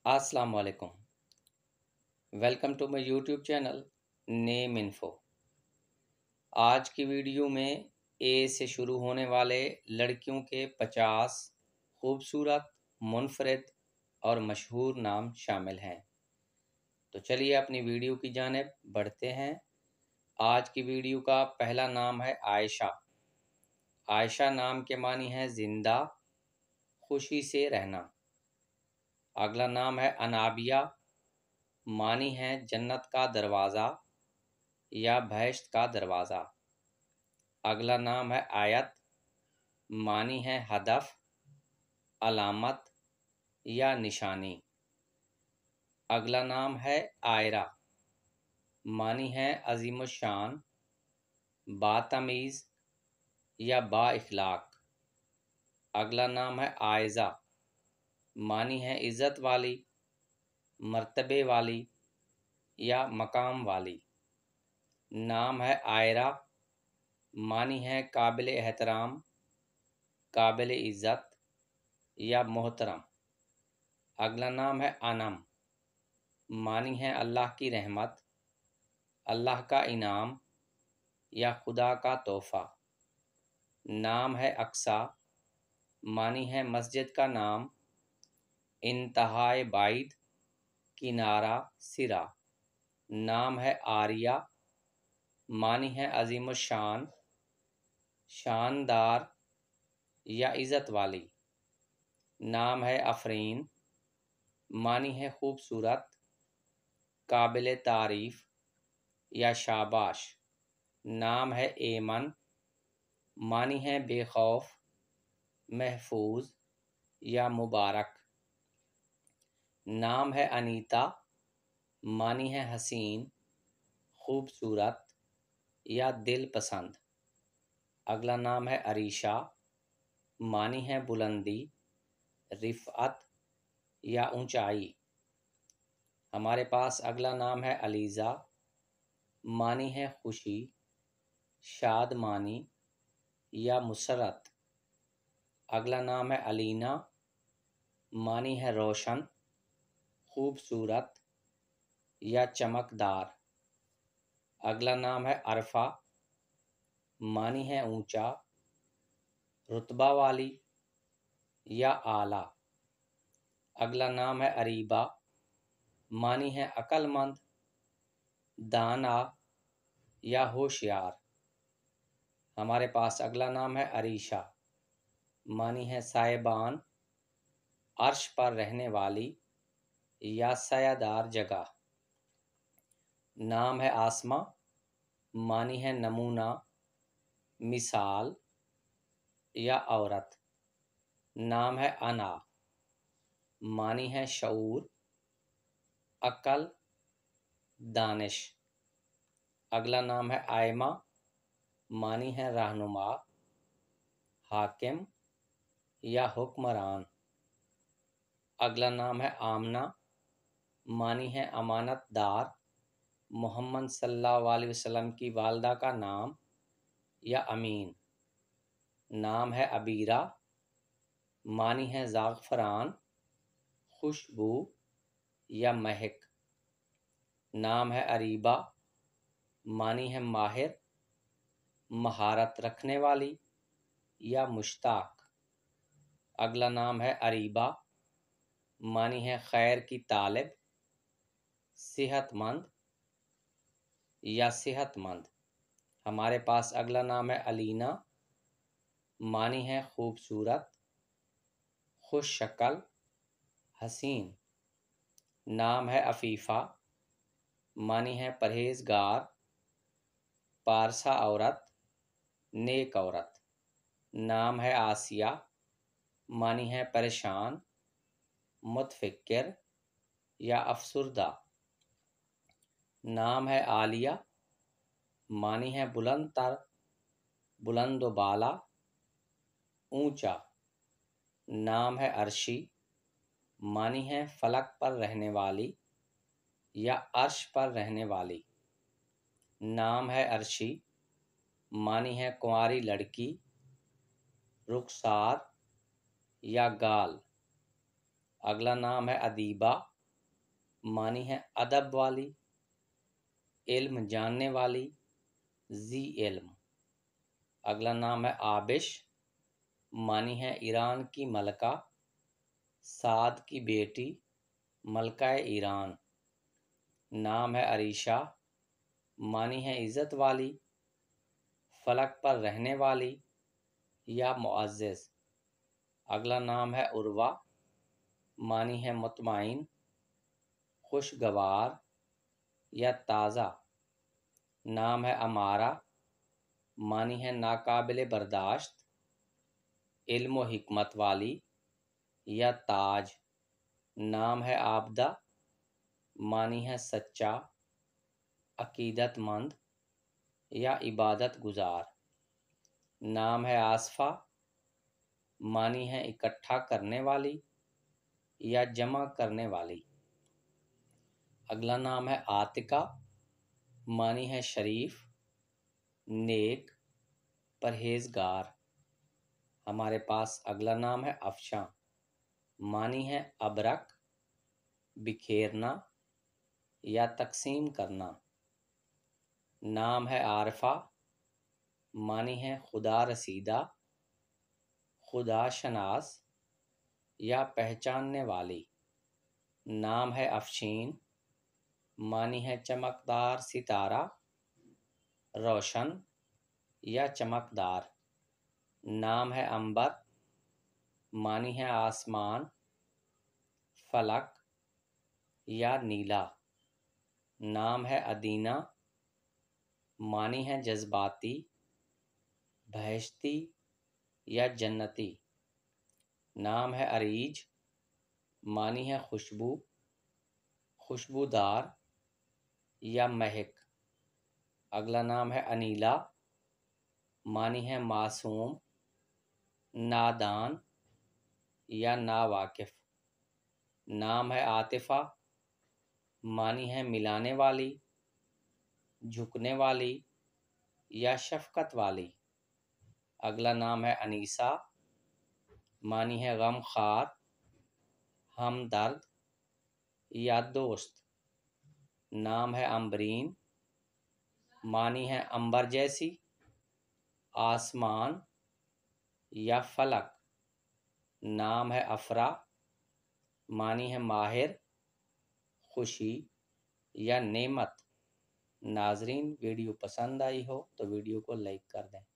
السلام علیکم، welcome to my YouTube channel name info. آج کی ویڈیو میں اے سے شروع ہونے والے لڑکیوں کے 50 خوبصورت، منفرد اور مشہور نام شامل ہیں۔ تو چلیے اپنی ویڈیو کی جانب بڑھتے ہیں۔ آج کی ویڈیو کا پہلا نام ہے عائشہ۔ عائشہ نام کے معنی ہے زندہ، خوشی سے رہنا۔ اگلا نام ہے انابیہ، معنی ہے جنت کا دروازہ یا بہشت کا دروازہ۔ اگلا نام ہے آیت، معنی ہے ہدف، علامت یا نشانی۔ اگلا نام ہے عائرہ، معنی ہے عظیم الشان، باتمیز یا با اخلاق۔ اگلا نام ہے عائزہ، معنی ہے عزت والی، مرتبے والی یا مقام والی۔ نام ہے عائرہ، معنی ہے قابل احترام، قابل عزت یا محترم۔ اگلا نام ہے انم، معنی ہے اللہ کی رحمت، اللہ کا انعام یا خدا کا تحفہ۔ نام ہے اقصی، معنی ہے مسجد کا نام، انتہائے بعید، کنارہ، سرا۔ نام ہے آریہ، معنی ہے عظیم الشان، شاندار یا عزت والی۔ نام ہے آفرین، معنی ہے خوبصورت، قابل تعریف یا شاباش۔ نام ہے ایمن، معنی ہے بے خوف، محفوظ یا مبارک۔ نام ہے انیتا، معنی ہے حسین، خوبصورت یا دل پسند۔ اگلا نام ہے عریشہ، معنی ہے بلندی، رفعت یا اونچائی۔ ہمارے پاس اگلا نام ہے علیزہ، معنی ہے خوشی، شادمانی یا مسرت۔ اگلا نام ہے علینا، معنی ہے روشن، خوبصورت یا چمکدار۔ اگلا نام ہے عرفہ، معنی ہے اونچا، رتبہ والی یا اعلیٰ۔ اگلا نام ہے اریبہ، معنی ہے عقل مند، دانا یا ہوشیار۔ ہمارے پاس اگلا نام ہے عریشہ، معنی ہے سائبان، عرش پر رہنے والی یا سایہ دار جگہ۔ نام ہے آسمہ، معنی ہے نمونہ، مثال یا عورت۔ نام ہے انا، معنی ہے شعور، عقل، دانش۔ اگلا نام ہے آئمہ، معنی ہے رہنما، حاکم یا حکمران۔ اگلا نام ہے آمنہ، معنی ہے امانت دار، محمد صلی اللہ علیہ وسلم کی والدہ کا نام یا امین۔ نام ہے عبیرہ، معنی ہے زعفران، خوشبو یا مہک۔ نام ہے اریبہ، معنی ہے ماہر، مہارت رکھنے والی یا مشتاق۔ اگلا نام ہے اریبہ، معنی ہے خیر کی طالب، صحت مند یا صحت مند۔ ہمارے پاس اگلا نام ہے علینا، معنی ہے خوبصورت، خوش شکل، حسین۔ نام ہے عفیفہ، معنی ہے پرہیزگار، پارسا عورت، نیک عورت۔ نام ہے آسیہ، معنی ہے پریشان، متفکر یا افسردہ۔ نام ہے عالیہ، معنی ہے بلند تر، بلند و بالا، اونچا۔ نام ہے عرشی، معنی ہے فلک پر رہنے والی یا عرش پر رہنے والی۔ نام ہے عرشی، معنی ہے کنواری لڑکی، رخسار یا گال۔ اگلا نام ہے ادیبہ، معنی ہے ادب والی، علم جاننے والی، ذی علم۔ اگلا نام ہے آبش، معنی ہے ایران کی ملکہ، سعد کی بیٹی، ملکہ ایران۔ نام ہے عریشہ، معنی ہے عزت والی، فلک پر رہنے والی یا معزز۔ اگلا نام ہے عروہ، معنی ہے مطمئن، خوشگوار یا تازہ۔ نام ہے امارہ، معنی ہے ناقابل برداشت، علم و حکمت والی یا تاج۔ نام ہے عابدہ، معنی ہے سچا، عقیدت مند یا عبادت گزار۔ نام ہے آصفہ، معنی ہے اکٹھا کرنے والی یا جمع کرنے والی۔ اگلا نام ہے عاتقہ، معنی ہے شریف، نیک، پرہیزگار۔ ہمارے پاس اگلا نام ہے افشاں، معنی ہے ابرک، بکھیرنا یا تقسیم کرنا۔ نام ہے عارفہ، معنی ہے خدا رسیدہ، خدا شناس یا پہچاننے والی۔ نام ہے افشین، معنی ہے چمکدار ستارہ، روشن یا چمکدار۔ نام ہے عنبر، معنی ہے آسمان، فلک یا نیلا۔ نام ہے ادینہ، معنی ہے جذباتی، بہشتی یا جنتی۔ نام ہے اریج، معنی ہے خوشبو، خوشبودار یا مہک۔ اگلا نام ہے انیلا، معنی ہے معصوم، نادان یا ناواقف۔ نام ہے عاطفہ، معنی ہے ملانے والی، جھکنے والی یا شفقت والی۔ اگلا نام ہے انیسہ، معنی ہے غم خوار، ہمدرد یا دوست۔ نام ہے امبرین، معنی ہے عنبر جیسی، آسمان یا فلک۔ نام ہے افرا، معنی ہے ماہر، خوشی یا نعمت۔ ناظرین، ویڈیو پسند آئی ہو تو ویڈیو کو لائک کر دیں۔